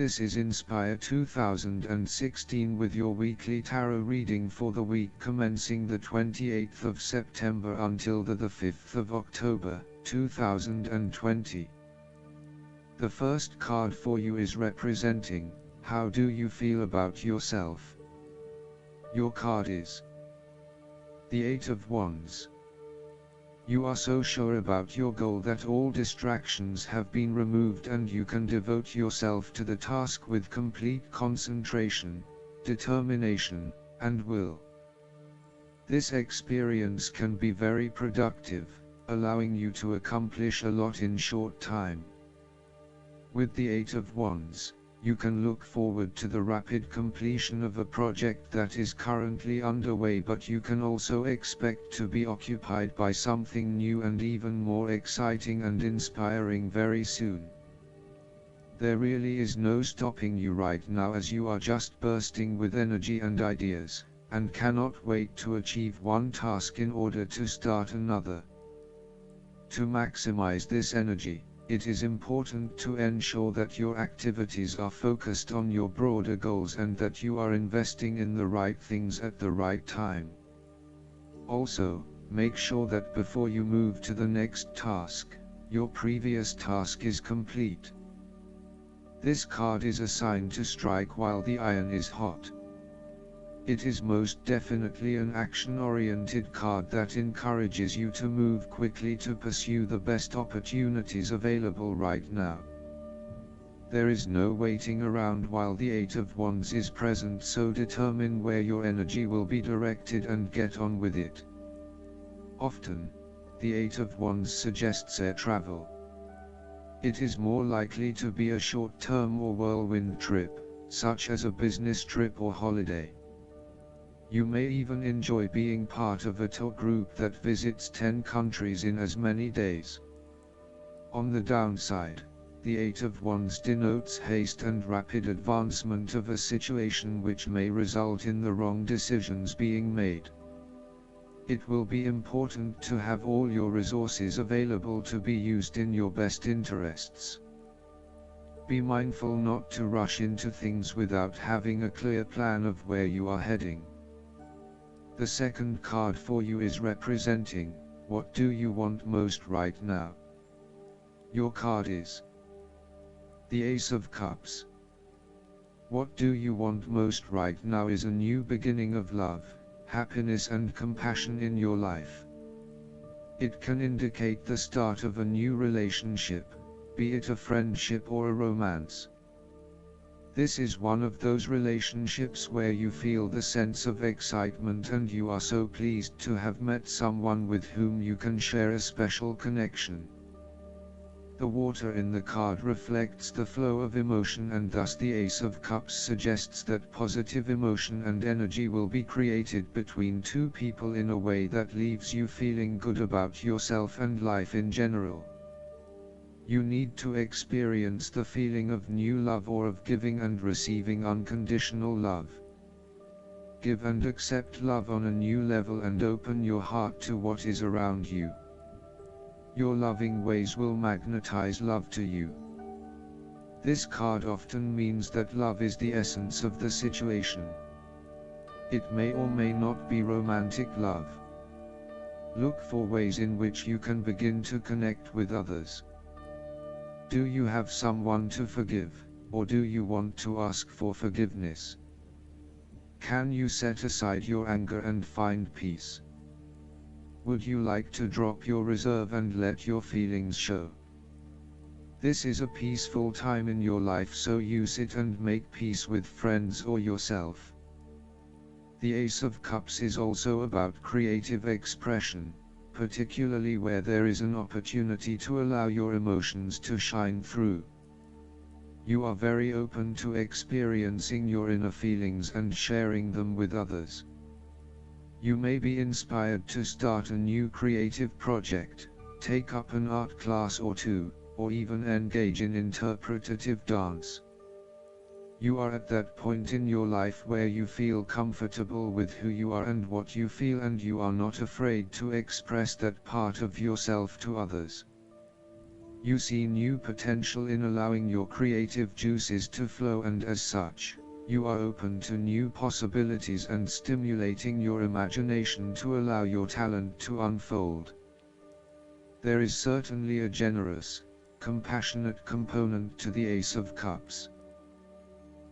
This is Inspire 2016 with your weekly tarot reading for the week commencing the 28th of September until the 5th of October, 2020. The first card for you is representing, how do you feel about yourself? Your card is the Eight of Wands. You are so sure about your goal that all distractions have been removed and you can devote yourself to the task with complete concentration, determination, and will. This experience can be very productive, allowing you to accomplish a lot in short time. With the Eight of Wands, you can look forward to the rapid completion of a project that is currently underway, but you can also expect to be occupied by something new and even more exciting and inspiring very soon. There really is no stopping you right now, as you are just bursting with energy and ideas, and cannot wait to achieve one task in order to start another. To maximize this energy, it is important to ensure that your activities are focused on your broader goals and that you are investing in the right things at the right time. Also, make sure that before you move to the next task, your previous task is complete. This card is a sign to strike while the iron is hot. It is most definitely an action-oriented card that encourages you to move quickly to pursue the best opportunities available right now. There is no waiting around while the Eight of Wands is present, so determine where your energy will be directed and get on with it. Often, the Eight of Wands suggests air travel. It is more likely to be a short-term or whirlwind trip, such as a business trip or holiday. You may even enjoy being part of a tour group that visits 10 countries in as many days. On the downside, the Eight of Wands denotes haste and rapid advancement of a situation, which may result in the wrong decisions being made. It will be important to have all your resources available to be used in your best interests. Be mindful not to rush into things without having a clear plan of where you are heading. The second card for you is representing, what do you want most right now? Your card is the Ace of Cups. What do you want most right now is a new beginning of love, happiness and compassion in your life. It can indicate the start of a new relationship, be it a friendship or a romance. This is one of those relationships where you feel the sense of excitement and you are so pleased to have met someone with whom you can share a special connection. The water in the card reflects the flow of emotion, and thus the Ace of Cups suggests that positive emotion and energy will be created between two people in a way that leaves you feeling good about yourself and life in general. You need to experience the feeling of new love or of giving and receiving unconditional love. Give and accept love on a new level and open your heart to what is around you. Your loving ways will magnetize love to you. This card often means that love is the essence of the situation. It may or may not be romantic love. Look for ways in which you can begin to connect with others. Do you have someone to forgive, or do you want to ask for forgiveness? Can you set aside your anger and find peace? Would you like to drop your reserve and let your feelings show? This is a peaceful time in your life, so use it and make peace with friends or yourself. The Ace of Cups is also about creative expression, particularly where there is an opportunity to allow your emotions to shine through. You are very open to experiencing your inner feelings and sharing them with others. You may be inspired to start a new creative project, take up an art class or two, or even engage in interpretative dance. You are at that point in your life where you feel comfortable with who you are and what you feel, and you are not afraid to express that part of yourself to others. You see new potential in allowing your creative juices to flow, and as such, you are open to new possibilities and stimulating your imagination to allow your talent to unfold. There is certainly a generous, compassionate component to the Ace of Cups.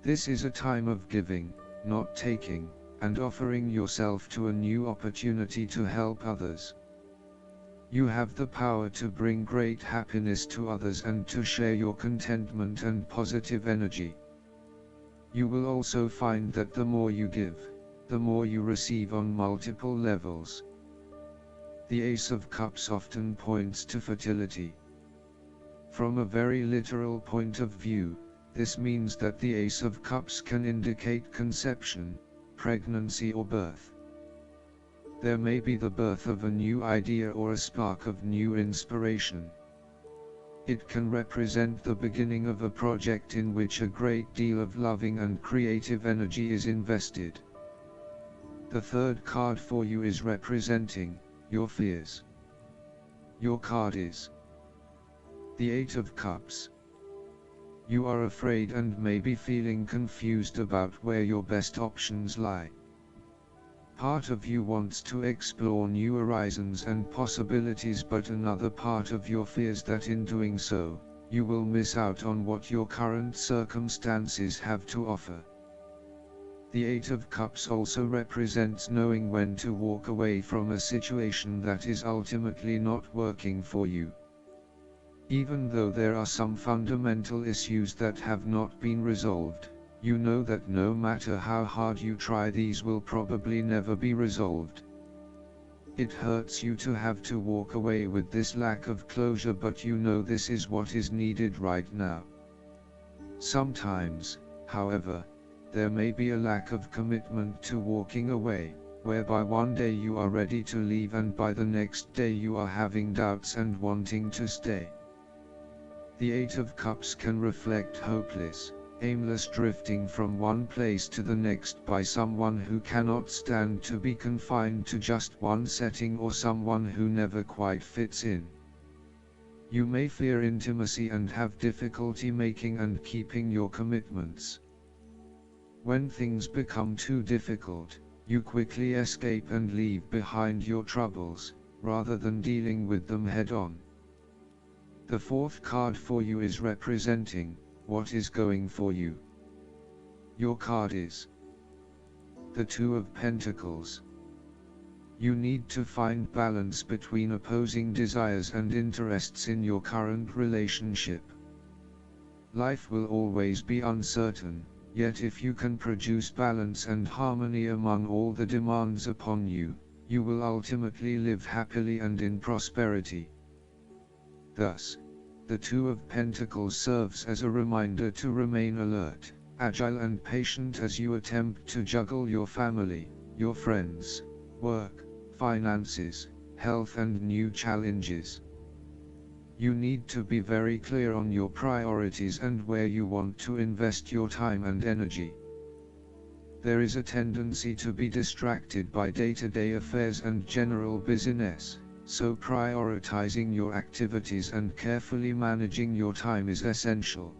This is a time of giving, not taking, and offering yourself to a new opportunity to help others. You have the power to bring great happiness to others and to share your contentment and positive energy. You will also find that the more you give, the more you receive on multiple levels. The Ace of Cups often points to fertility. From a very literal point of view, this means that the Ace of Cups can indicate conception, pregnancy or birth. There may be the birth of a new idea or a spark of new inspiration. It can represent the beginning of a project in which a great deal of loving and creative energy is invested. The third card for you is representing your fears. Your card is the Eight of Cups. You are afraid and may be feeling confused about where your best options lie. Part of you wants to explore new horizons and possibilities, but another part of you fears that in doing so, you will miss out on what your current circumstances have to offer. The Eight of Cups also represents knowing when to walk away from a situation that is ultimately not working for you. Even though there are some fundamental issues that have not been resolved, you know that no matter how hard you try, these will probably never be resolved. It hurts you to have to walk away with this lack of closure, but you know this is what is needed right now. Sometimes, however, there may be a lack of commitment to walking away, whereby one day you are ready to leave and by the next day you are having doubts and wanting to stay. The Eight of Cups can reflect hopeless, aimless drifting from one place to the next by someone who cannot stand to be confined to just one setting, or someone who never quite fits in. You may fear intimacy and have difficulty making and keeping your commitments. When things become too difficult, you quickly escape and leave behind your troubles, rather than dealing with them head on. The fourth card for you is representing what is going for you. Your card is the Two of Pentacles. You need to find balance between opposing desires and interests in your current relationship. Life will always be uncertain, yet if you can produce balance and harmony among all the demands upon you, you will ultimately live happily and in prosperity. Thus, the Two of Pentacles serves as a reminder to remain alert, agile and patient as you attempt to juggle your family, your friends, work, finances, health and new challenges. You need to be very clear on your priorities and where you want to invest your time and energy. There is a tendency to be distracted by day-to-day affairs and general business, so prioritizing your activities and carefully managing your time is essential.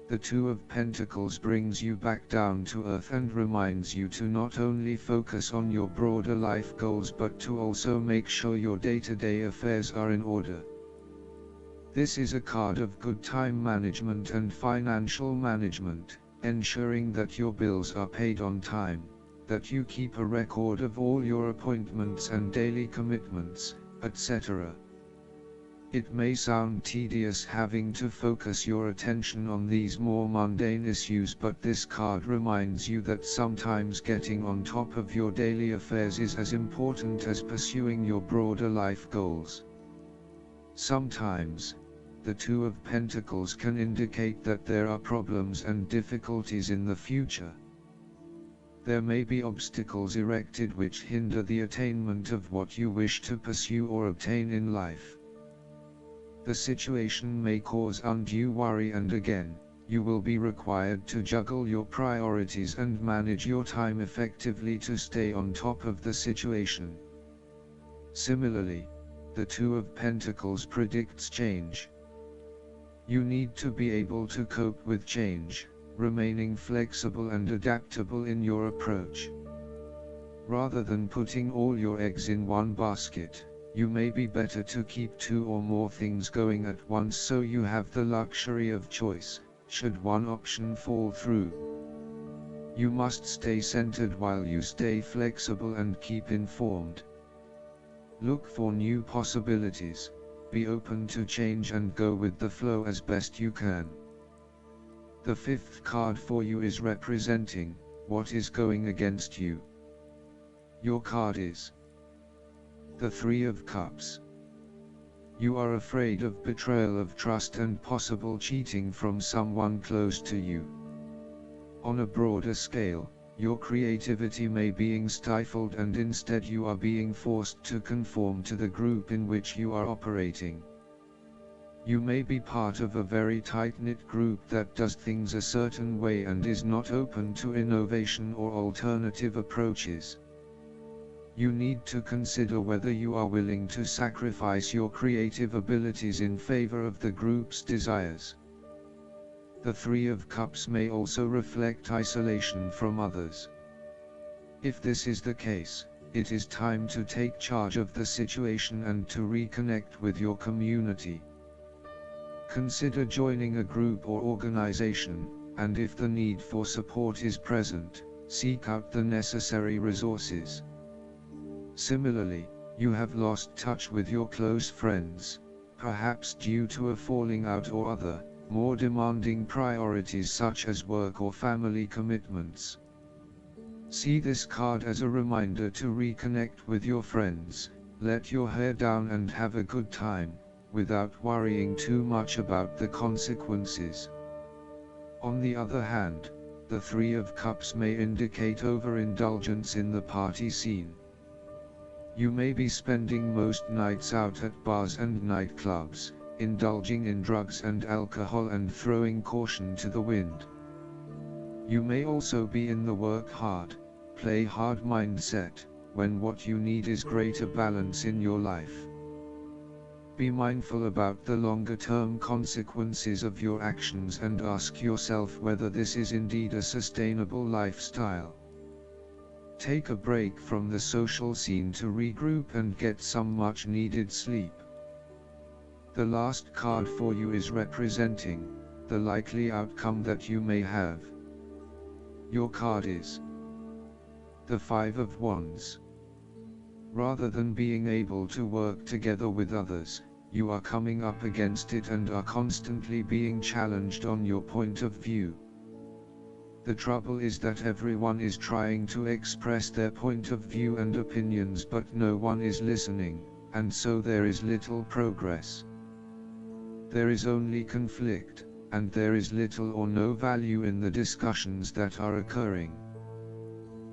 The Two of Pentacles brings you back down to earth and reminds you to not only focus on your broader life goals but to also make sure your day-to-day affairs are in order. This is a card of good time management and financial management, ensuring that your bills are paid on time, that you keep a record of all your appointments and daily commitments, etc. It may sound tedious having to focus your attention on these more mundane issues, but this card reminds you that sometimes getting on top of your daily affairs is as important as pursuing your broader life goals. Sometimes, the Two of Pentacles can indicate that there are problems and difficulties in the future. There may be obstacles erected which hinder the attainment of what you wish to pursue or obtain in life. The situation may cause undue worry, and again, you will be required to juggle your priorities and manage your time effectively to stay on top of the situation. Similarly, The Two of Pentacles predicts change. You need to be able to cope with change, remaining flexible and adaptable in your approach. Rather than putting all your eggs in one basket, you may be better to keep two or more things going at once so you have the luxury of choice, should one option fall through. You must stay centered while you stay flexible and keep informed. Look for new possibilities, be open to change and go with the flow as best you can. The fifth card for you is representing what is going against you. Your card is the Three of Cups. You are afraid of betrayal of trust and possible cheating from someone close to you. On a broader scale, your creativity may be being stifled and instead you are being forced to conform to the group in which you are operating. You may be part of a very tight-knit group that does things a certain way and is not open to innovation or alternative approaches. You need to consider whether you are willing to sacrifice your creative abilities in favor of the group's desires. The Three of Cups may also reflect isolation from others. If this is the case, it is time to take charge of the situation and to reconnect with your community. Consider joining a group or organization, and if the need for support is present, seek out the necessary resources. Similarly, you have lost touch with your close friends, perhaps due to a falling out or other, more demanding priorities such as work or family commitments. See this card as a reminder to reconnect with your friends, let your hair down and have a good time, without worrying too much about the consequences. On the other hand, the Three of Cups may indicate overindulgence in the party scene. You may be spending most nights out at bars and nightclubs, indulging in drugs and alcohol and throwing caution to the wind. You may also be in the work hard, play hard mindset, when what you need is greater balance in your life. Be mindful about the longer-term consequences of your actions and ask yourself whether this is indeed a sustainable lifestyle. Take a break from the social scene to regroup and get some much-needed sleep. The last card for you is representing the likely outcome that you may have. Your card is the Five of Wands. Rather than being able to work together with others, you are coming up against it and are constantly being challenged on your point of view. The trouble is that everyone is trying to express their point of view and opinions, but no one is listening, and so there is little progress. There is only conflict, and there is little or no value in the discussions that are occurring.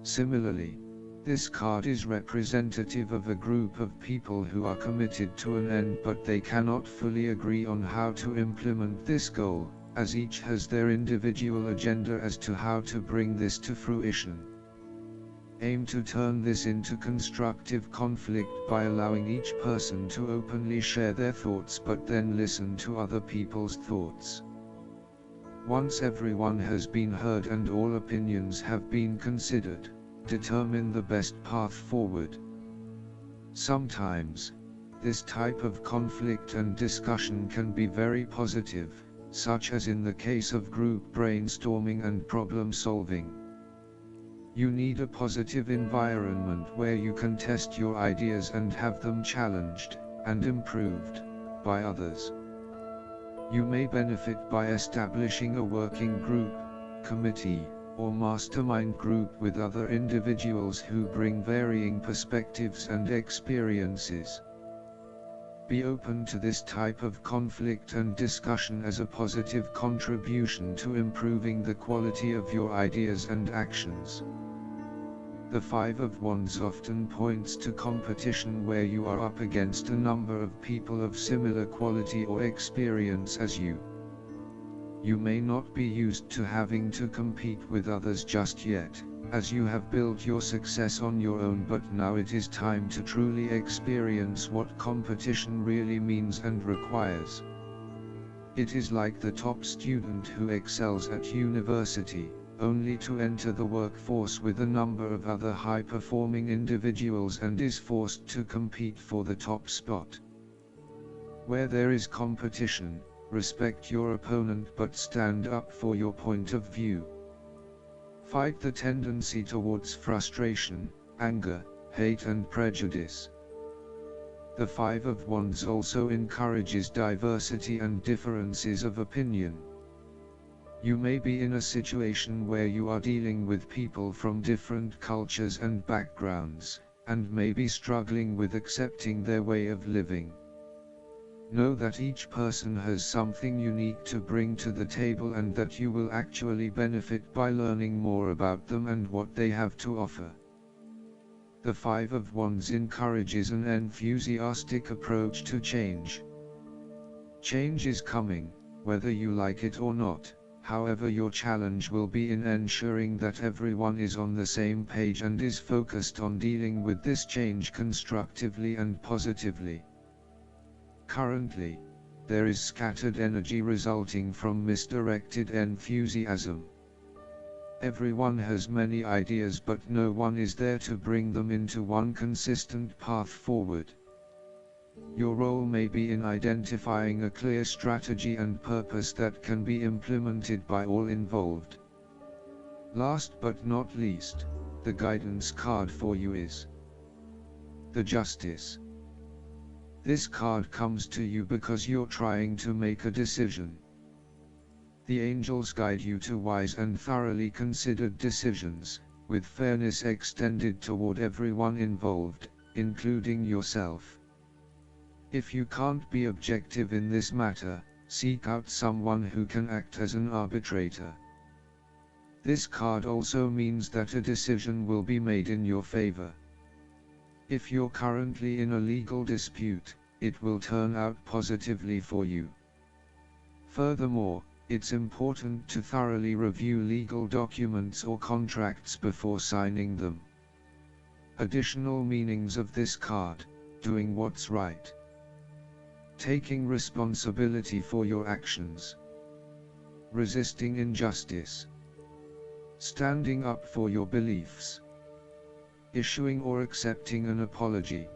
Similarly, this card is representative of a group of people who are committed to an end but they cannot fully agree on how to implement this goal, as each has their individual agenda as to how to bring this to fruition. Aim to turn this into constructive conflict by allowing each person to openly share their thoughts but then listen to other people's thoughts. Once everyone has been heard and all opinions have been considered, determine the best path forward. Sometimes, this type of conflict and discussion can be very positive, such as in the case of group brainstorming and problem solving. You need a positive environment where you can test your ideas and have them challenged and improved by others. You may benefit by establishing a working group, committee, or mastermind group with other individuals who bring varying perspectives and experiences. Be open to this type of conflict and discussion as a positive contribution to improving the quality of your ideas and actions. The Five of Wands often points to competition where you are up against a number of people of similar quality or experience as you. You may not be used to having to compete with others just yet, as you have built your success on your own, but now it is time to truly experience what competition really means and requires. It is like the top student who excels at university, only to enter the workforce with a number of other high-performing individuals and is forced to compete for the top spot. Where there is competition, respect your opponent but stand up for your point of view. Fight the tendency towards frustration, anger, hate and prejudice. The Five of Wands also encourages diversity and differences of opinion. You may be in a situation where you are dealing with people from different cultures and backgrounds, and may be struggling with accepting their way of living. Know that each person has something unique to bring to the table and that you will actually benefit by learning more about them and what they have to offer. The Five of Wands encourages an enthusiastic approach to change. Change is coming, whether you like it or not. However, your challenge will be in ensuring that everyone is on the same page and is focused on dealing with this change constructively and positively. Currently, there is scattered energy resulting from misdirected enthusiasm. Everyone has many ideas, but no one is there to bring them into one consistent path forward. Your role may be in identifying a clear strategy and purpose that can be implemented by all involved. Last but not least, the guidance card for you is the Justice. This card comes to you because you're trying to make a decision. The angels guide you to wise and thoroughly considered decisions, with fairness extended toward everyone involved, including yourself. If you can't be objective in this matter, seek out someone who can act as an arbitrator. This card also means that a decision will be made in your favor. If you're currently in a legal dispute, it will turn out positively for you. Furthermore, it's important to thoroughly review legal documents or contracts before signing them. Additional meanings of this card: doing what's right, taking responsibility for your actions, resisting injustice, standing up for your beliefs, issuing or accepting an apology.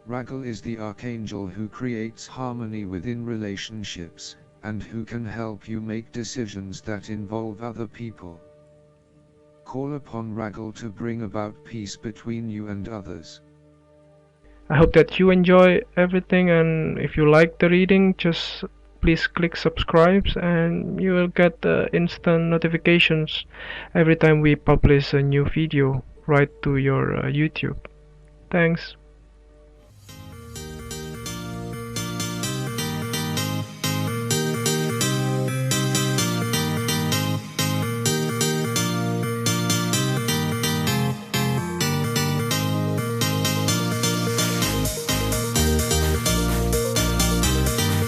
Raguel is the archangel who creates harmony within relationships, and who can help you make decisions that involve other people. Call upon Raguel to bring about peace between you and others. I hope that you enjoy everything, and if you like the reading, just please click subscribe and you will get instant notifications every time we publish a new video right to your YouTube. Thanks.